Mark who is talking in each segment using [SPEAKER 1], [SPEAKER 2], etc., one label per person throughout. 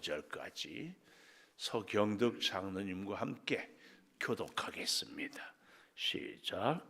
[SPEAKER 1] 절까지 서경덕 장로님과 함께 교독하겠습니다. 시작.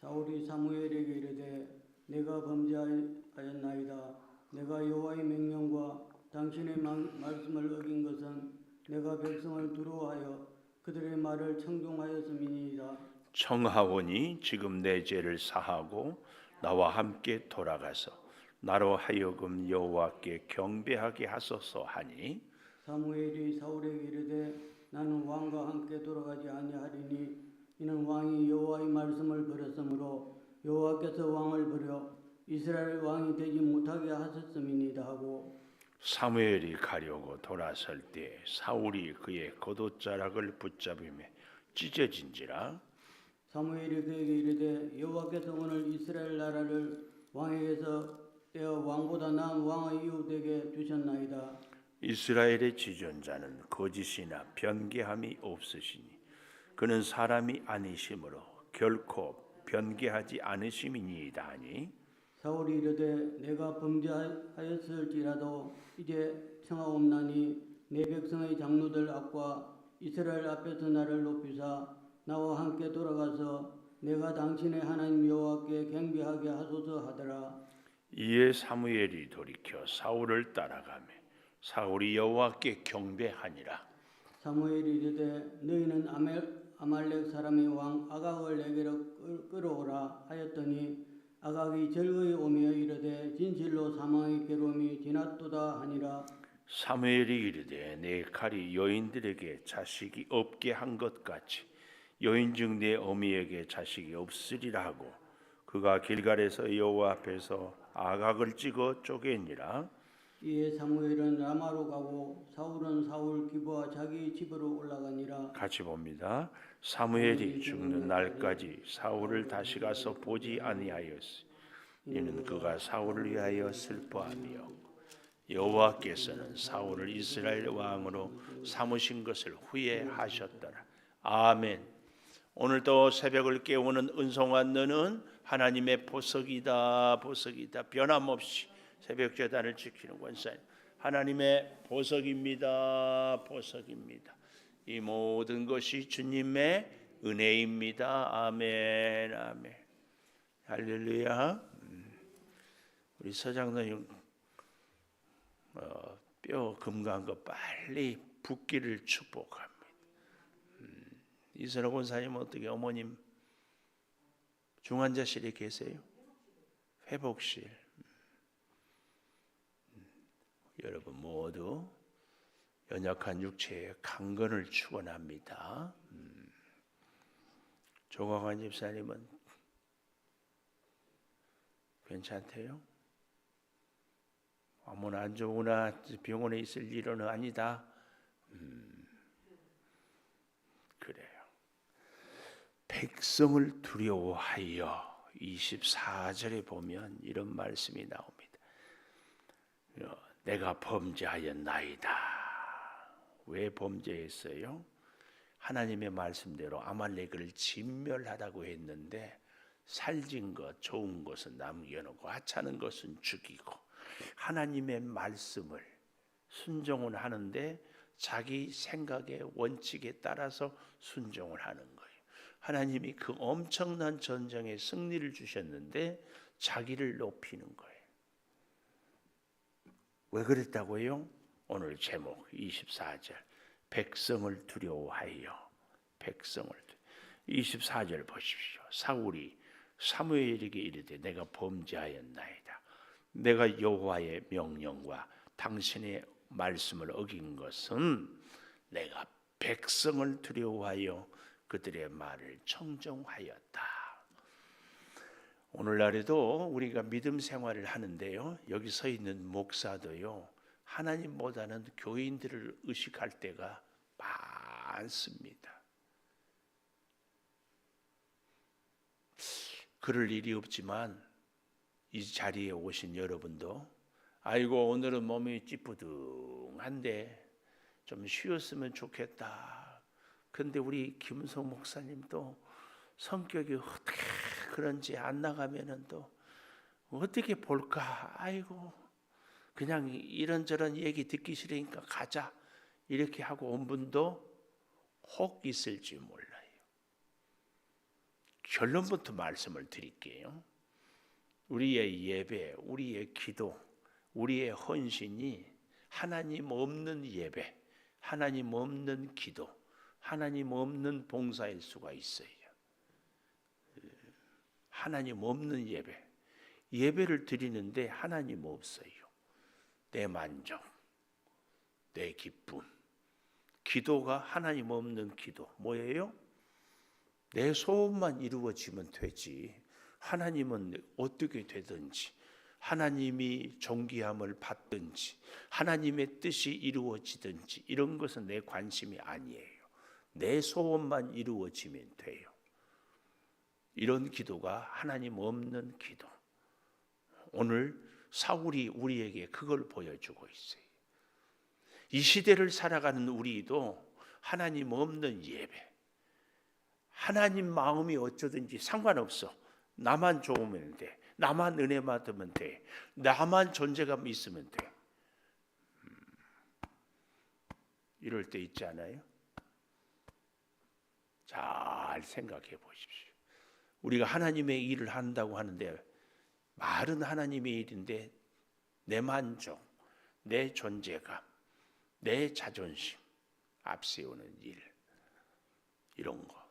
[SPEAKER 2] 사울이 사무엘에게 이르되 내가 범죄하였나이다. 내가 여호와의 명령과 당신의 말씀을 어긴 것은 내가 백성을 두려워하여 그들의 말을 청종하였음이니이다.
[SPEAKER 1] 청하오니 지금 내 죄를 사하고 나와 함께 돌아가서 나로 하여금 여호와께 경배하게 하소서 하니,
[SPEAKER 2] 사무엘이 사울에게 이르되 나는 왕과 함께 돌아가지 아니하리니 이는 왕이 여호와의 말씀을 버렸으므로 여호와께서 왕을 버려 이스라엘 왕이 되지 못하게 하셨음이니이다 하고,
[SPEAKER 1] 사무엘이 가려고 돌아설 때 사울이 그의 겉옷자락을 붙잡으며 찢어진지라.
[SPEAKER 2] 사무엘이 그에게 이르되 여호와께서 오늘 이스라엘 나라를 왕에게서 떼어 왕보다 나은 왕의 이웃에게 주셨나이다.
[SPEAKER 1] 이스라엘의 지존자는 거짓이나 변개함이 없으시니 그는 사람이 아니심으로 결코 변개하지 않으심이니이다 하니,
[SPEAKER 2] 사울이 이르되 내가 범죄하였을지라도 이제 청하옵나니 내 백성의 장로들 앞과 이스라엘 앞에서 나를 높이사 나와 함께 돌아가서 내가 당신의 하나님 여호와께 경배하게 하소서 하더라.
[SPEAKER 1] 이에 사무엘이 돌이켜 사울을 따라가며 사울이 여호와께 경배하니라.
[SPEAKER 2] 사무엘이 이르되 너희는 아말렉 사람의 왕 아각을 내게로 끌어오라 하였더니 아각이 절거히 오며 이르되 진실로 사망의 괴로움이 지났도다 하니라.
[SPEAKER 1] 사무엘이 이르되 내 칼이 여인들에게 자식이 없게 한 것 같이 여인 중 내 어미에게 자식이 없으리라 하고, 그가 길갈에서 여호와 앞에서 아각을 찍어 쪼개니라.
[SPEAKER 2] 이에 사무엘은 라마로 가고 사울은 사울 기브와 자기 집으로 올라가니라.
[SPEAKER 1] 같이 봅니다. 사무엘이 죽는 날까지 사울을 다시 가서 보지 아니하였으니 이는 그가 사울을 위하여 슬퍼하며 여호와께서는 사울을 이스라엘 왕으로 삼으신 것을 후회하셨더라. 아멘. 오늘도 새벽을 깨우는 은송한 너는 하나님의 보석이다, 보석이다. 변함없이 새벽 제단을 지키는 권사님, 하나님의 보석입니다, 보석입니다. 이 모든 것이 주님의 은혜입니다. 아멘, 아멘. 할렐루야. 우리 서장로님 뼈 금간 거 빨리 붓기를 축복합니다. 이선호 권사님 어떻게 어머님 중환자실에 계세요? 회복실. 여러분 모두 연약한 육체의 강건을 축원합니다. 조광환 집사님은 괜찮대요? 아무나 안 좋으나 병원에 있을 일은 아니다. 그래요. 백성을 두려워하여 24절에 보면 이런 말씀이 나옵니다. 내가 범죄하였나이다. 왜 범죄했어요? 하나님의 말씀대로 아말렉을 진멸하다고 했는데 살진 것, 좋은 것은 남겨놓고 하찮은 것은 죽이고, 하나님의 말씀을 순종을 하는데 자기 생각의 원칙에 따라서 순종을 하는 거예요. 하나님이 그 엄청난 전쟁에 승리를 주셨는데 자기를 높이는 거예요. 왜 그랬다고요? 오늘 제목 24절 백성을 두려워하여, 백성을 24절 보십시오. 사울이 사무엘에게 이르되 내가 범죄하였나이다. 내가 여호와의 명령과 당신의 말씀을 어긴 것은 내가 백성을 두려워하여 그들의 말을 청종하였다. 오늘날에도 우리가 믿음 생활을 하는데요, 여기 서 있는 목사도요, 하나님보다는 교인들을 의식할 때가 많습니다. 그럴 일이 없지만 이 자리에 오신 여러분도 아이고 오늘은 몸이 찌뿌둥한데 좀 쉬었으면 좋겠다. 근데 우리 김성 목사님도 성격이 어떻게 그런지 안 나가면은 또 어떻게 볼까? 아이고 그냥 이런저런 얘기 듣기 싫으니까 가자 이렇게 하고 온 분도 혹 있을지 몰라요. 결론부터 말씀을 드릴게요. 우리의 예배, 우리의 기도, 우리의 헌신이 하나님 없는 예배, 하나님 없는 기도, 하나님 없는 봉사일 수가 있어요. 하나님 없는 예배, 예배를 드리는데 하나님 없어요. 내 만족, 내 기쁨, 기도가 하나님 없는 기도 뭐예요? 내 소원만 이루어지면 되지 하나님은 어떻게 되든지, 하나님이 존귀함을 받든지, 하나님의 뜻이 이루어지든지 이런 것은 내 관심이 아니에요. 내 소원만 이루어지면 돼요. 이런 기도가 하나님 없는 기도. 오늘 사울이 우리에게 그걸 보여주고 있어요. 이 시대를 살아가는 우리도 하나님 없는 예배, 하나님 마음이 어쩌든지 상관없어. 나만 좋으면 돼. 나만 은혜 받으면 돼. 나만 존재감 있으면 돼. 이럴 때 있지 않아요? 잘 생각해 보십시오. 우리가 하나님의 일을 한다고 하는데 말은 하나님의 일인데 내 만족, 내 존재감, 내 자존심 앞세우는 일, 이런 거.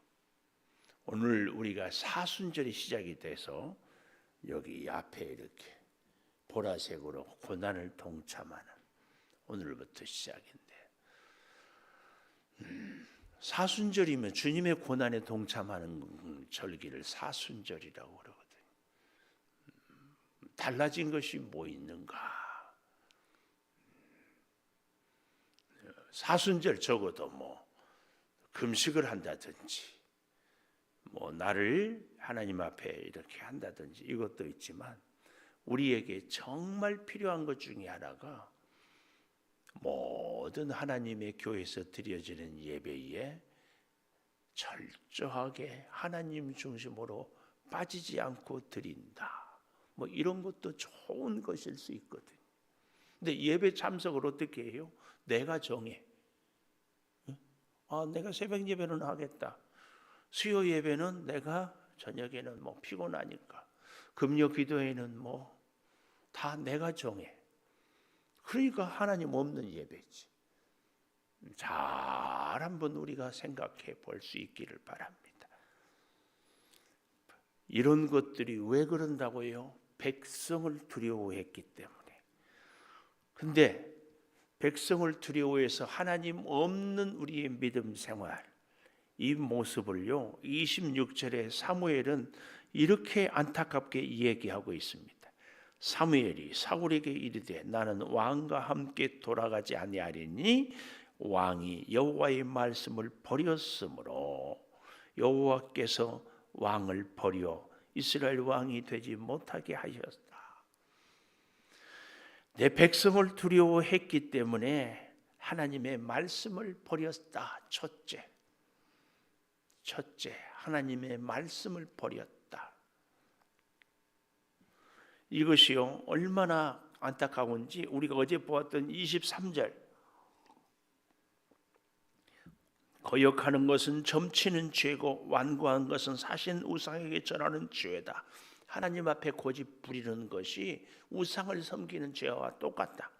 [SPEAKER 1] 오늘 우리가 사순절이 시작이 돼서 여기 앞에 이렇게 보라색으로 고난을 동참하는 오늘부터 시작인데, 사순절이면 주님의 고난에 동참하는 절기를 사순절이라고 그러거든요. 달라진 것이 뭐 있는가? 사순절 적어도 뭐 금식을 한다든지, 뭐 나를 하나님 앞에 이렇게 한다든지 이것도 있지만, 우리에게 정말 필요한 것 중에 하나가 모든 하나님의 교회에서 드려지는 예배에 철저하게 하나님 중심으로 빠지지 않고 드린다. 뭐 이런 것도 좋은 것일 수 있거든요. 근데 예배 참석을 어떻게 해요? 내가 정해. 내가 새벽 예배는 하겠다. 수요 예배는 내가 저녁에는 뭐 피곤하니까, 금요 기도회는 뭐 다 내가 정해. 그러니까 하나님 없는 예배지. 잘 한번 우리가 생각해 볼 수 있기를 바랍니다. 이런 것들이 왜 그런다고요? 백성을 두려워했기 때문에. 근데 백성을 두려워해서 하나님 없는 우리의 믿음 생활, 이 모습을요 26절에 사무엘은 이렇게 안타깝게 얘기하고 있습니다. 사무엘이 사울에게 이르되 나는 왕과 함께 돌아가지 아니하리니 왕이 여호와의 말씀을 버렸으므로 여호와께서 왕을 버려 이스라엘 왕이 되지 못하게 하셨다. 내 백성을 두려워했기 때문에 하나님의 말씀을 버렸다. 첫째, 하나님의 말씀을 버렸다. 이것이요 얼마나 안타까운지 우리가 어제 보았던 23절, 거역하는 것은 점치는 죄고 완고한 것은 사신 우상에게 절하는 죄다. 하나님 앞에 고집 부리는 것이 우상을 섬기는 죄와 똑같다.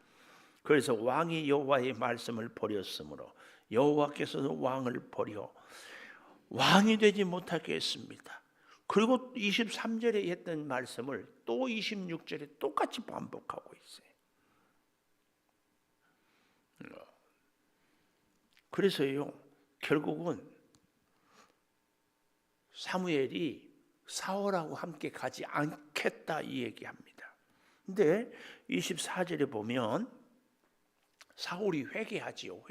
[SPEAKER 1] 그래서 왕이 여호와의 말씀을 버렸으므로 여호와께서는 왕을 버려 왕이 되지 못하게 했습니다. 그리고 23절에 했던 말씀을 또 26절에 똑같이 반복하고 있어요. 그래서요 결국은 사무엘이 사울하고 함께 가지 않겠다 이 얘기합니다. 근데 24절에 보면 사울이 회개하지요.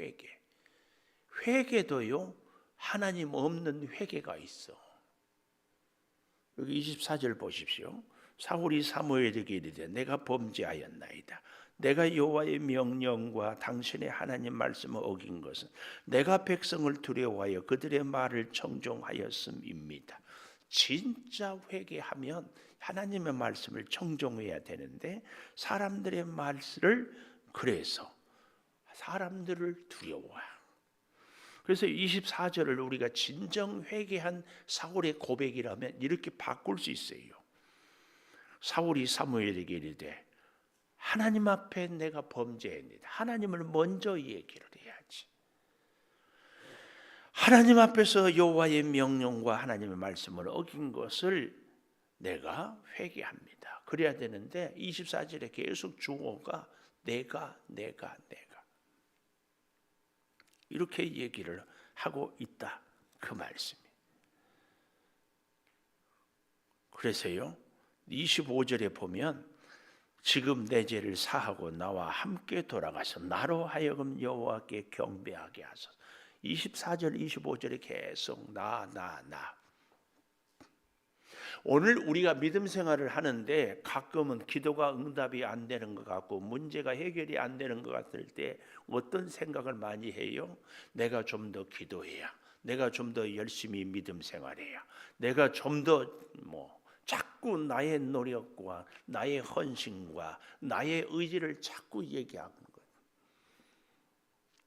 [SPEAKER 1] 회개도요 하나님 없는 회개가 있어. 여기 24절 보십시오. 사울이 사무엘에게 이르되 내가 범죄하였나이다. 내가 여호와의 명령과 당신의 하나님 말씀을 어긴 것은 내가 백성을 두려워하여 그들의 말을 청종하였음입니다. 진짜 회개하면 하나님의 말씀을 청종해야 되는데 사람들의 말씀을 그래서 사람들을 두려워해. 그래서 24절을 우리가 진정 회개한 사울의 고백이라면 이렇게 바꿀 수 있어요. 사울이 사무엘에게 이르되 하나님 앞에 내가 범죄했니다. 하나님을 먼저 얘기를 해야지. 하나님 앞에서 여호와의 명령과 하나님의 말씀을 어긴 것을 내가 회개합니다. 그래야 되는데 24절에 계속 주어가 내가 이렇게 얘기를 하고 있다. 그 말씀이. 그래서요 25절에 보면 지금 내 죄를 사하고 나와 함께 돌아가서 나로 하여금 여호와께 경배하게 하소서. 24절 25절에 계속 나. 오늘 우리가 믿음 생활을 하는데 가끔은 기도가 응답이 안 되는 것 같고 문제가 해결이 안 되는 것 같을 때 어떤 생각을 많이 해요? 내가 좀 더 기도해야, 내가 좀 더 열심히 믿음 생활해야, 내가 좀 더 자꾸 나의 노력과 나의 헌신과 나의 의지를 자꾸 얘기하는 거예요.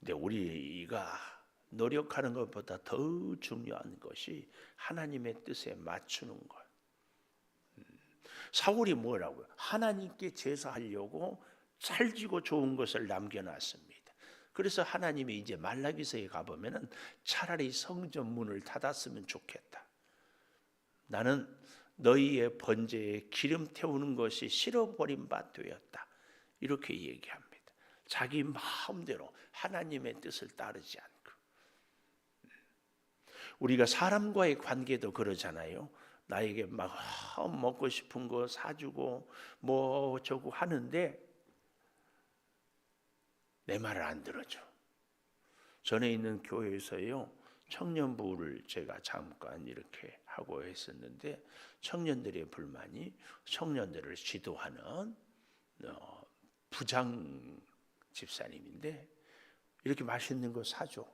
[SPEAKER 1] 근데 우리가 노력하는 것보다 더 중요한 것이 하나님의 뜻에 맞추는 것. 사울이 뭐라고요? 하나님께 제사하려고 찰지고 좋은 것을 남겨놨습니다. 그래서 하나님이 이제 말라기서에 가보면은 차라리 성전 문을 닫았으면 좋겠다. 나는 너희의 번제에 기름 태우는 것이 싫어버린 바 되었다. 이렇게 얘기합니다. 자기 마음대로 하나님의 뜻을 따르지 않고. 우리가 사람과의 관계도 그러잖아요. 나에게 막 먹고 싶은 거 사주고 뭐 저거 하는데 내 말을 안 들어줘. 전에 있는 교회에서요 청년부를 제가 잠깐 이렇게 하고 했었는데 청년들의 불만이 청년들을 지도하는 부장 집사님인데 이렇게 맛있는 거 사줘.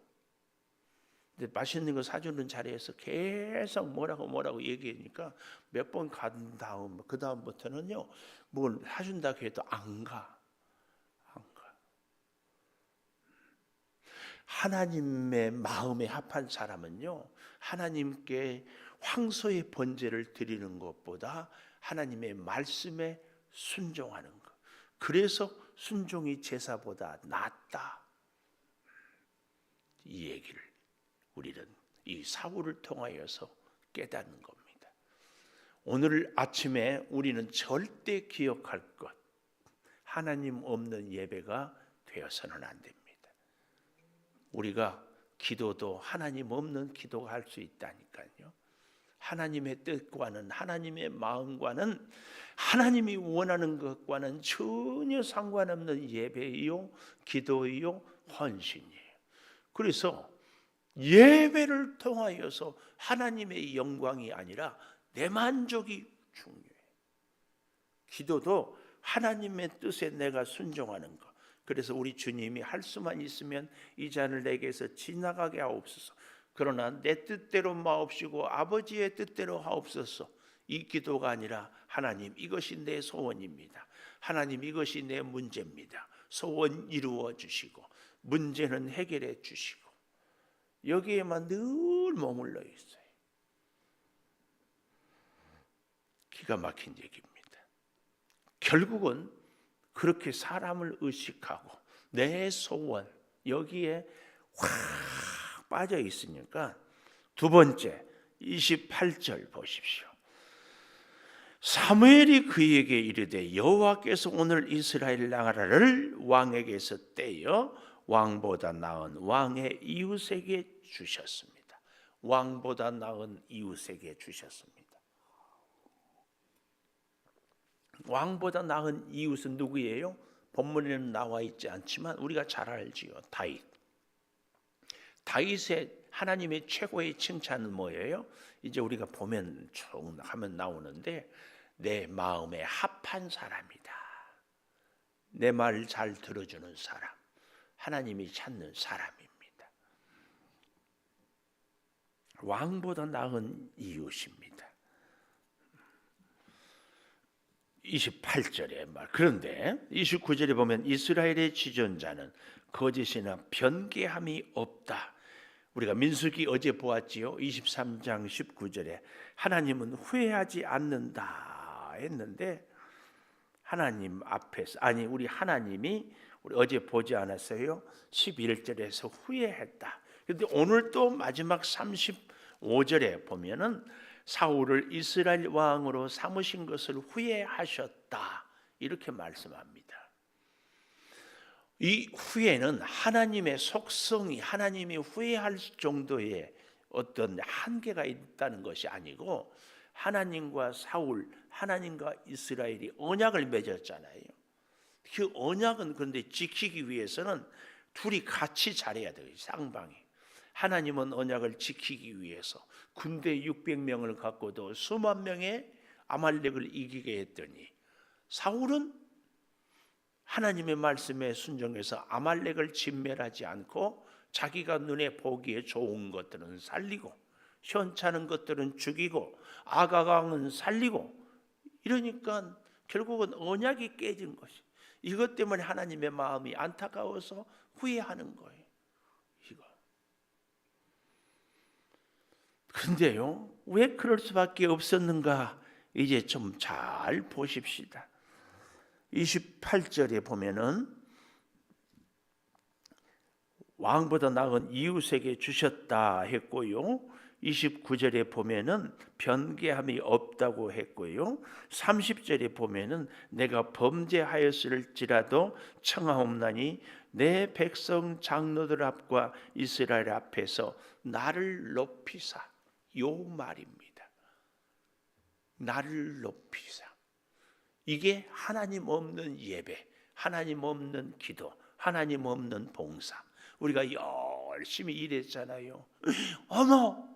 [SPEAKER 1] 근데 맛있는 거 사주는 자리에서 계속 뭐라고 얘기하니까 몇 번 간 다음 그 다음부터는요 뭘 사준다고 해도 안 가. 하나님의 마음에 합한 사람은요 하나님께 황소의 번제를 드리는 것보다 하나님의 말씀에 순종하는 것. 그래서 순종이 제사보다 낫다. 이 얘기를 우리는 이 사울을 통하여서 깨닫는 겁니다. 오늘 아침에 우리는 절대 기억할 것, 하나님 없는 예배가 되어서는 안 됩니다. 우리가 기도도 하나님 없는 기도가 할 수 있다니까요. 하나님의 뜻과는 하나님의 마음과는 하나님이 원하는 것과는 전혀 상관없는 예배이요 기도이요 헌신이에요. 그래서 예배를 통하여서 하나님의 영광이 아니라 내 만족이 중요해요. 기도도 하나님의 뜻에 내가 순종하는 것. 그래서 우리 주님이 할 수만 있으면 이 잔을 내게서 지나가게 하옵소서. 그러나 내 뜻대로 마옵시고 아버지의 뜻대로 하옵소서. 이 기도가 아니라 하나님 이것이 내 소원입니다. 하나님 이것이 내 문제입니다. 소원 이루어 주시고 문제는 해결해 주시고 여기에만 늘 머물러 있어요. 기가 막힌 얘기입니다. 결국은 그렇게 사람을 의식하고 내 소원 여기에 확 빠져 있으니까 두 번째 28절 보십시오. 사무엘이 그에게 이르되 여호와께서 오늘 이스라엘 나라를 왕에게서 떼어 왕보다 나은 왕의 이웃에게 주셨습니다. 왕보다 나은 이웃에게 주셨습니다. 왕보다 나은 이웃은 누구예요? 본문에는 나와 있지 않지만 우리가 잘 알지요. 다윗. 다윗의 하나님의 최고의 칭찬은 뭐예요? 이제 우리가 보면 쭉 하면 나오는데 내 마음에 합한 사람이다. 내 말 잘 들어주는 사람. 하나님이 찾는 사람입니다. 왕보다 나은 이웃입니다. 28절에 말. 그런데 29절에 보면 이스라엘의 지존자는 거짓이나 변개함이 없다. 우리가 민수기 어제 보았지요. 23장 19절에 하나님은 후회하지 않는다 했는데 하나님 앞에서 우리 하나님이 우리 어제 보지 않았어요? 11절에서 후회했다. 그런데 오늘 또 마지막 35절에 보면은 사울을 이스라엘 왕으로 삼으신 것을 후회하셨다. 이렇게 말씀합니다. 이 후회는 하나님의 속성이 하나님이 후회할 정도의 어떤 한계가 있다는 것이 아니고 하나님과 사울, 하나님과 이스라엘이 언약을 맺었잖아요. 그 언약은 그런데 지키기 위해서는 둘이 같이 잘해야 돼요. 쌍방이. 하나님은 언약을 지키기 위해서 군대 600명을 갖고도 수만 명의 아말렉을 이기게 했더니 사울은 하나님의 말씀에 순종해서 아말렉을 진멸하지 않고 자기가 눈에 보기에 좋은 것들은 살리고 현찮은 것들은 죽이고 아가강은 살리고 이러니까 결국은 언약이 깨진 것이 이것 때문에 하나님의 마음이 안타까워서 후회하는 거예요. 그런데요, 왜 그럴 수밖에 없었는가? 이제 좀 잘 보십시다. 28절에 보면은 왕보다 나은 이웃에게 주셨다 했고요. 29절에 보면은 변개함이 없다고 했고요. 30절에 보면은 내가 범죄하였을지라도 청하옵나니 내 백성 장로들 앞과 이스라엘 앞에서 나를 높이사. 요 말입니다. 나를 높이사. 이게 하나님 없는 예배, 하나님 없는 기도, 하나님 없는 봉사. 우리가 열심히 일했잖아요. 어머,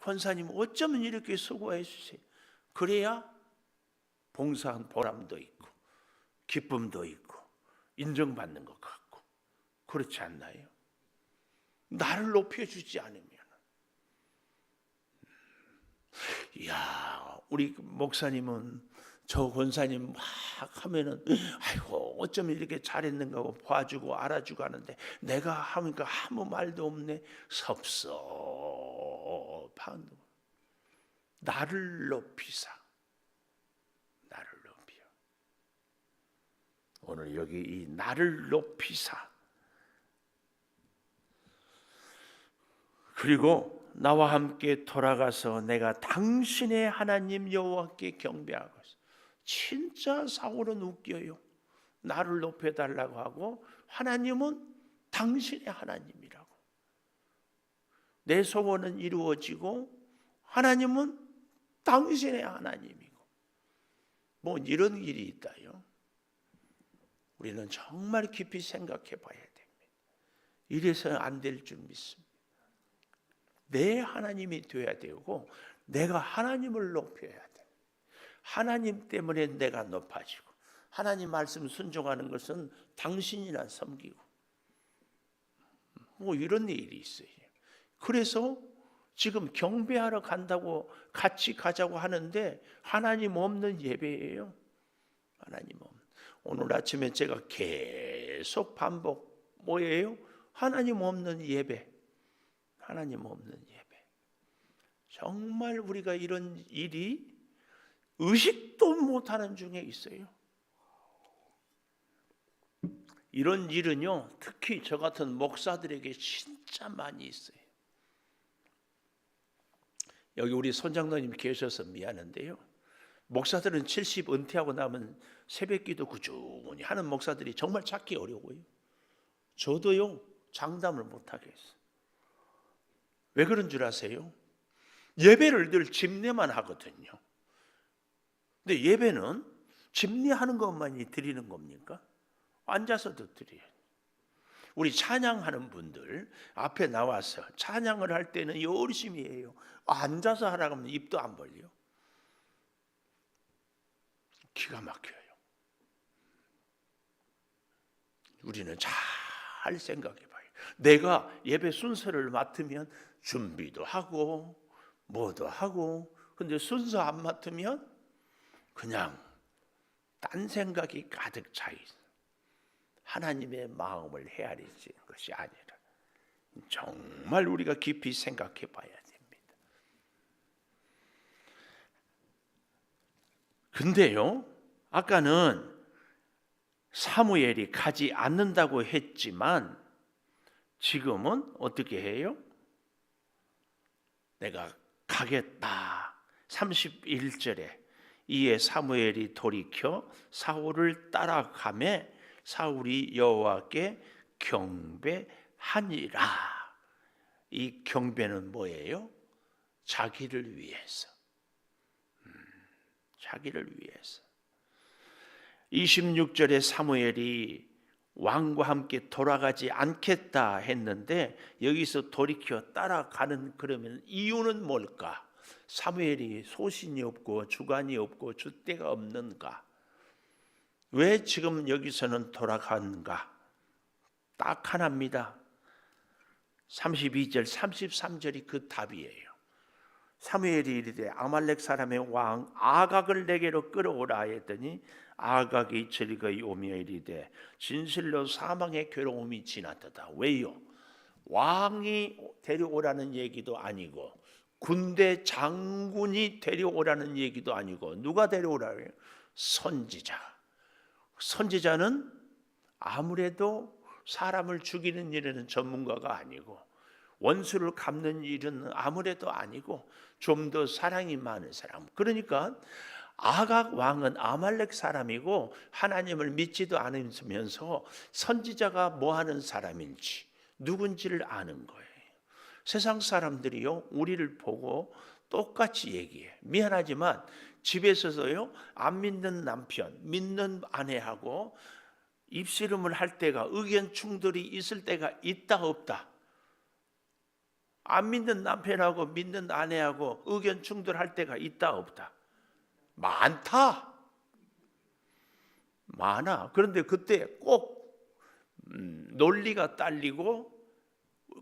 [SPEAKER 1] 권사님 어쩌면 이렇게 수고해 주세요. 그래야 봉사한 보람도 있고 기쁨도 있고 인정받는 것 같고 그렇지 않나요? 나를 높여주지 않으면 이야, 우리 목사님은 저 권사님 막 하면은 아이고 어쩌면 이렇게 잘했는가 하고 봐주고 알아주고 하는데 내가 하니까 아무 말도 없네. 섭섭한 나를 높이사. 나를 높여. 오늘 여기 이 나를 높이사. 그리고 나와 함께 돌아가서 내가 당신의 하나님 여호와께 경배하고 있어. 진짜 사울은 웃겨요. 나를 높여달라고 하고 하나님은 당신의 하나님이라고. 내 소원은 이루어지고 하나님은 당신의 하나님이고. 뭐 이런 일이 있다요. 우리는 정말 깊이 생각해 봐야 됩니다. 이래서는 안 될 줄 믿습니다. 내 하나님이 되어야 되고 내가 하나님을 높여야 돼. 하나님 때문에 내가 높아지고 하나님 말씀 순종하는 것은 당신이나 섬기고 뭐 이런 일이 있어요. 그래서 지금 경배하러 간다고 같이 가자고 하는데 하나님 없는 예배예요. 하나님 없는. 오늘 아침에 제가 계속 반복 뭐예요? 하나님 없는 예배. 하나님 없는 예배. 정말 우리가 이런 일이 의식도 못하는 중에 있어요. 이런 일은요, 특히 저 같은 목사들에게 진짜 많이 있어요. 여기 우리 손장로님 계셔서 미안한데요. 목사들은 70 은퇴하고 나면 새벽기도 꾸준히 하는 목사들이 정말 찾기 어려워요. 저도요, 장담을 못하겠어요. 왜 그런 줄 아세요? 예배를 늘 집례만 하거든요. 근데 예배는 집례하는 것만이 드리는 겁니까? 앉아서도 드려요. 우리 찬양하는 분들 앞에 나와서 찬양을 할 때는 열심히 해요. 앉아서 하라고 하면 입도 안 벌려. 기가 막혀요. 우리는 잘 생각해 봐요. 내가 예배 순서를 맡으면 준비도 하고 뭐도 하고 근데 순서 안 맡으면 그냥 딴 생각이 가득 차 있어. 하나님의 마음을 헤아리는 것이 아니라 정말 우리가 깊이 생각해 봐야 됩니다. 근데요, 아까는 사무엘이 가지 않는다고 했지만 지금은 어떻게 해요? 내가 가겠다. 31절에 이에 사무엘이 돌이켜 사울을 따라가매 사울이 여호와께 경배하니라. 이 경배는 뭐예요? 자기를 위해서. 자기를 위해서. 26절에 사무엘이 왕과 함께 돌아가지 않겠다 했는데 여기서 돌이켜 따라가는 그러면 이유는 뭘까? 사무엘이 소신이 없고 주관이 없고 줏대가 없는가? 왜 지금 여기서는 돌아가는가? 딱 하나입니다. 32절, 33절이 그 답이에요. 사무엘이 이르되 아말렉 사람의 왕 아각을 내게로 끌어오라 했더니 아각이 즐거이 오며 이르되 진실로 사망의 괴로움이 지났도다. 왜요? 왕이 데려오라는 얘기도 아니고 군대 장군이 데려오라는 얘기도 아니고 누가 데려오라고요? 선지자. 선지자는 아무래도 사람을 죽이는 일에는 전문가가 아니고 원수를 갚는 일은 아무래도 아니고 좀 더 사랑이 많은 사람. 그러니까 아각 왕은 아말렉 사람이고 하나님을 믿지도 않으면서 선지자가 뭐 하는 사람인지 누군지를 아는 거예요. 세상 사람들이요 우리를 보고 똑같이 얘기해. 미안하지만 집에서도요 안 믿는 남편, 믿는 아내하고 입씨름을 할 때가 의견 충돌이 있을 때가 있다 없다. 안 믿는 남편하고 믿는 아내하고 의견 충돌할 때가 있다 없다. 많다. 많아. 그런데 그때 꼭 논리가 딸리고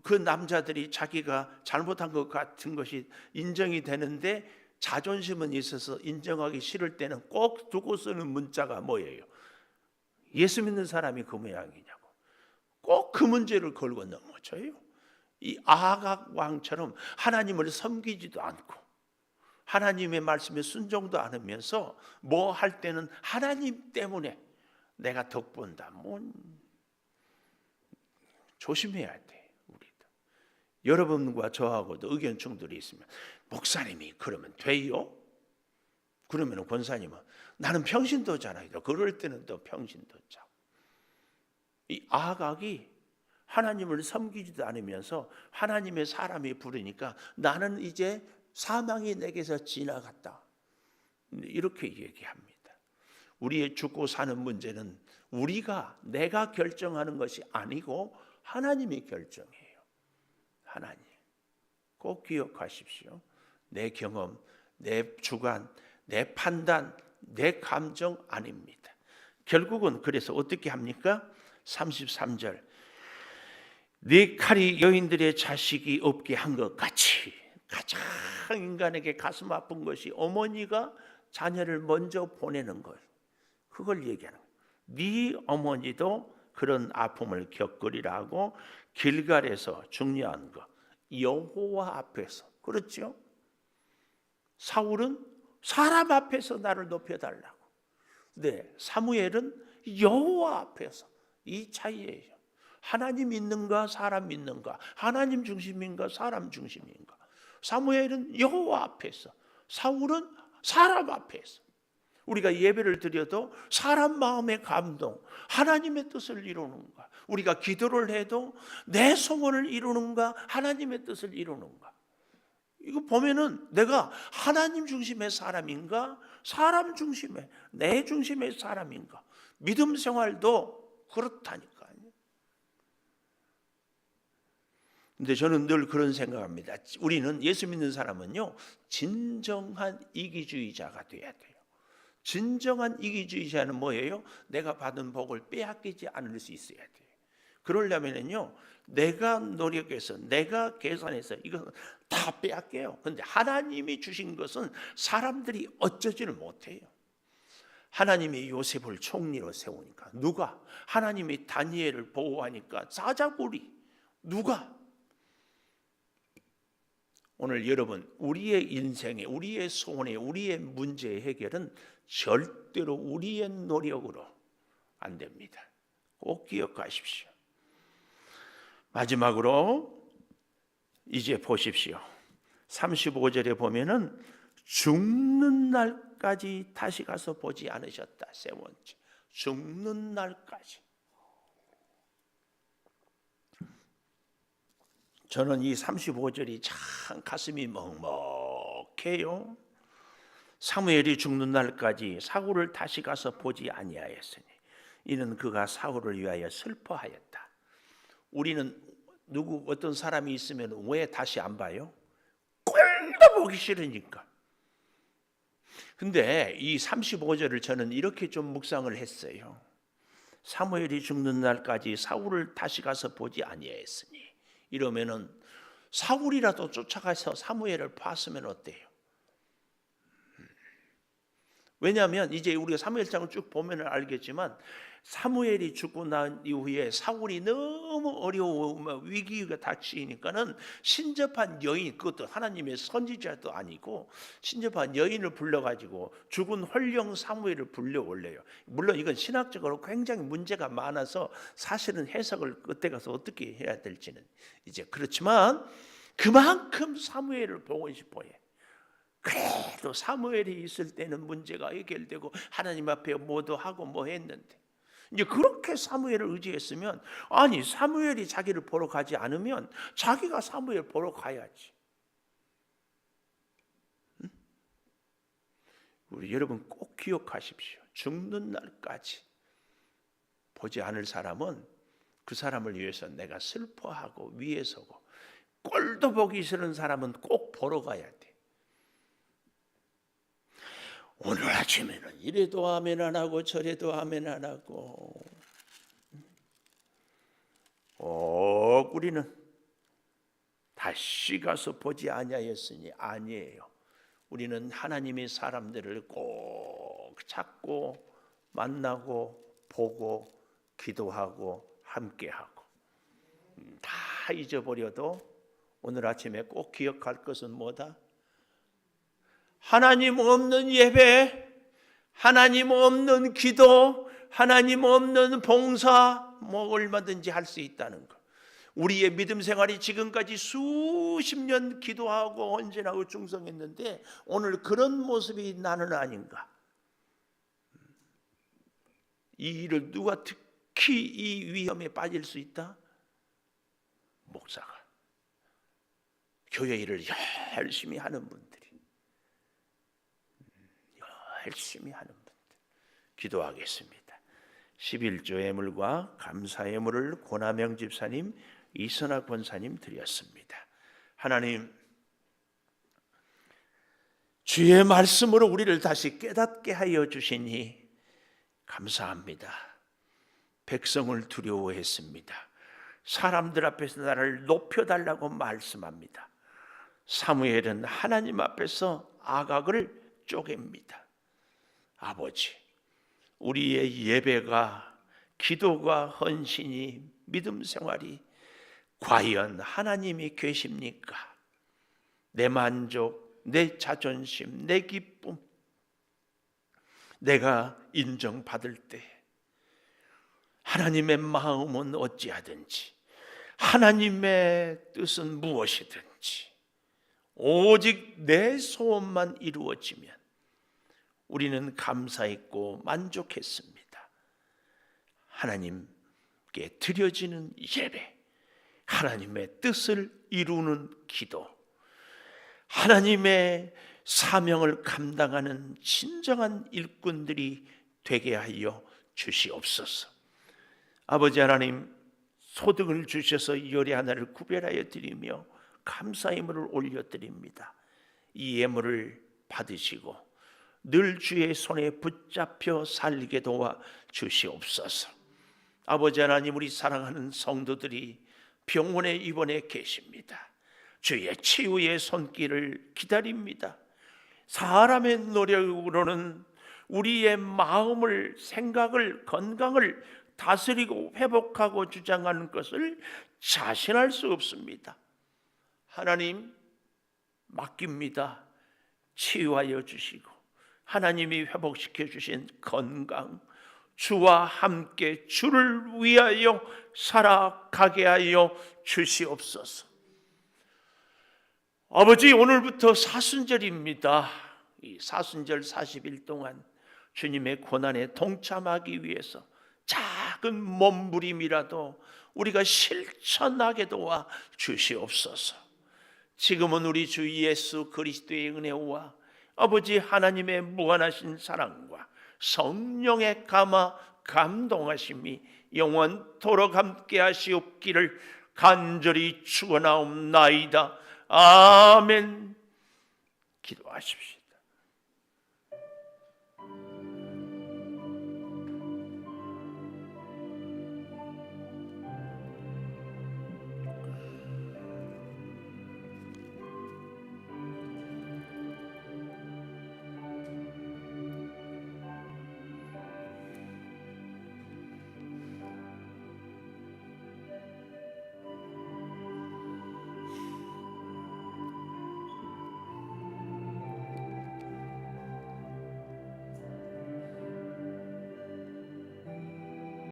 [SPEAKER 1] 그 남자들이 자기가 잘못한 것 같은 것이 인정이 되는데 자존심은 있어서 인정하기 싫을 때는 꼭 두고 쓰는 문자가 뭐예요? 예수 믿는 사람이 그 모양이냐고. 꼭 그 문제를 걸고 넘어져요. 이 아각 왕처럼 하나님을 섬기지도 않고 하나님의 말씀에 순종도 않으면서 뭐 할 때는 하나님 때문에 내가 덕본다. 뭐 조심해야 돼. 우리도. 여러분과 저하고도 의견 충돌이 있으면 목사님이 그러면 돼요? 그러면 권사님은 나는 평신도잖아요. 그럴 때는 또 평신도자. 이 아각이 하나님을 섬기지도 않으면서 하나님의 사람이 부르니까 나는 이제 사망이 내게서 지나갔다. 이렇게 얘기합니다. 우리의 죽고 사는 문제는 내가 결정하는 것이 아니고 하나님이 결정해요. 하나님. 꼭 기억하십시오. 내 경험, 내 주관, 내 판단, 내 감정 아닙니다. 결국은 그래서 어떻게 합니까? 33절. 네 칼이 여인들의 자식이 없게 한 것 같이 가장 인간에게 가슴 아픈 것이 어머니가 자녀를 먼저 보내는 것. 그걸 얘기하는 거예요. 네 어머니도 그런 아픔을 겪으리라고 길갈에서 중요한 것. 여호와 앞에서. 그렇죠? 사울은 사람 앞에서 나를 높여달라고. 근데 사무엘은 여호와 앞에서. 이 차이예요. 하나님 믿는가 사람 믿는가, 하나님 중심인가 사람 중심인가. 사무엘은 여호와 앞에서, 사울은 사람 앞에서. 우리가 예배를 드려도 사람 마음의 감동, 하나님의 뜻을 이루는가. 우리가 기도를 해도 내 소원을 이루는가 하나님의 뜻을 이루는가. 이거 보면은 내가 하나님 중심의 사람인가 사람 중심의 내 중심의 사람인가. 믿음 생활도 그렇다니까요. 근데 저는 늘 그런 생각합니다. 우리는 예수 믿는 사람은요 진정한 이기주의자가 돼야 돼요. 진정한 이기주의자는 뭐예요? 내가 받은 복을 빼앗기지 않을 수 있어야 돼요. 그러려면요 내가 노력해서 내가 계산해서 이거 다 빼앗겨요. 그런데 하나님이 주신 것은 사람들이 어쩌지를 못해요. 하나님이 요셉을 총리로 세우니까 누가? 하나님이 다니엘을 보호하니까 사자굴이 누가? 오늘 여러분, 우리의 인생에, 우리의 소원에, 우리의 문제의 해결은 절대로 우리의 노력으로 안 됩니다. 꼭 기억하십시오. 마지막으로 이제 보십시오. 35절에 보면은 죽는 날까지 다시 가서 보지 않으셨다. 세 번째, 죽는 날까지. 저는 이 35절이 참 가슴이 먹먹해요. 사무엘이 죽는 날까지 사울을 다시 가서 보지 아니하였으니 이는 그가 사울을 위하여 슬퍼하였다. 우리는 어떤 사람이 있으면 왜 다시 안 봐요? 꼴도 보기 싫으니까. 근데 이 35절을 저는 이렇게 좀 묵상을 했어요. 사무엘이 죽는 날까지 사울을 다시 가서 보지 아니하였으니 이러면은 사울이라도 쫓아가서 사무엘을 봤으면 어때요? 왜냐하면 이제 우리가 사무엘장을 쭉 보면 알겠지만 사무엘이 죽고 난 이후에 사울이 너무 어려워 위기가 닥치니까는 신접한 여인, 그것도 하나님의 선지자도 아니고 신접한 여인을 불러가지고 죽은 헐령 사무엘을 불려올려요. 물론 이건 신학적으로 굉장히 문제가 많아서 사실은 해석을 그때 가서 어떻게 해야 될지는 이제 그렇지만 그만큼 사무엘을 보고 싶어해. 그래도 사무엘이 있을 때는 문제가 해결되고 하나님 앞에 뭐도 하고 뭐 했는데 이제 그렇게 사무엘을 의지했으면 아니 사무엘이 자기를 보러 가지 않으면 자기가 사무엘 보러 가야지. 응? 우리 여러분 꼭 기억하십시오. 죽는 날까지 보지 않을 사람은 그 사람을 위해서 내가 슬퍼하고 위에 서고 꼴도 보기 싫은 사람은 꼭 보러 가야 돼. 오늘 아침에는 이래도 아멘 안 하고 저래도 아멘 안 하고 우리는 다시 가서 보지 아니하였으니 아니에요. 우리는 하나님의 사람들을 꼭 찾고 만나고 보고 기도하고 함께하고 다 잊어버려도 오늘 아침에 꼭 기억할 것은 뭐다? 하나님 없는 예배, 하나님 없는 기도, 하나님 없는 봉사 뭐 얼마든지 할 수 있다는 것. 우리의 믿음 생활이 지금까지 수십 년 기도하고 헌신하고 충성했는데 오늘 그런 모습이 나는 아닌가. 이 일을 누가 특히 이 위험에 빠질 수 있다? 목사가. 교회 일을 열심히 하는 분들이. 열심히 하는 분들 기도하겠습니다. 11조 예물과 감사 예물을 고남영 집사님, 이선학 권사님 드렸습니다. 하나님 주의 말씀으로 우리를 다시 깨닫게 하여 주시니 감사합니다. 백성을 두려워했습니다. 사람들 앞에서 나를 높여달라고 말씀합니다. 사무엘은 하나님 앞에서 아각을 쪼갭니다. 아버지, 우리의 예배가, 기도가, 헌신이, 믿음 생활이 과연 하나님이 계십니까? 내 만족, 내 자존심, 내 기쁨, 내가 인정받을 때 하나님의 마음은 어찌하든지 하나님의 뜻은 무엇이든지 오직 내 소원만 이루어지면 우리는 감사했고 만족했습니다. 하나님께 드려지는 예배, 하나님의 뜻을 이루는 기도, 하나님의 사명을 감당하는 진정한 일꾼들이 되게 하여 주시옵소서. 아버지 하나님, 소득을 주셔서 열의 하나를 구별하여 드리며 감사 예물을 올려드립니다. 이 예물을 받으시고 늘 주의 손에 붙잡혀 살게 도와 주시옵소서. 아버지 하나님, 우리 사랑하는 성도들이 병원에 입원해 계십니다. 주의 치유의 손길을 기다립니다. 사람의 노력으로는 우리의 마음을, 생각을, 건강을 다스리고 회복하고 주장하는 것을 자신할 수 없습니다. 하나님 맡깁니다. 치유하여 주시고 하나님이 회복시켜 주신 건강, 주와 함께 주를 위하여 살아가게 하여 주시옵소서. 아버지, 오늘부터 사순절입니다. 이 사순절 40일 동안 주님의 고난에 동참하기 위해서 작은 몸부림이라도 우리가 실천하게 도와 주시옵소서. 지금은 우리 주 예수 그리스도의 은혜와 아버지 하나님의 무한하신 사랑과 성령의 감화 감동하심이 영원토록 함께 하시옵기를 간절히 축원하옵나이다. 아멘. 기도하십시오.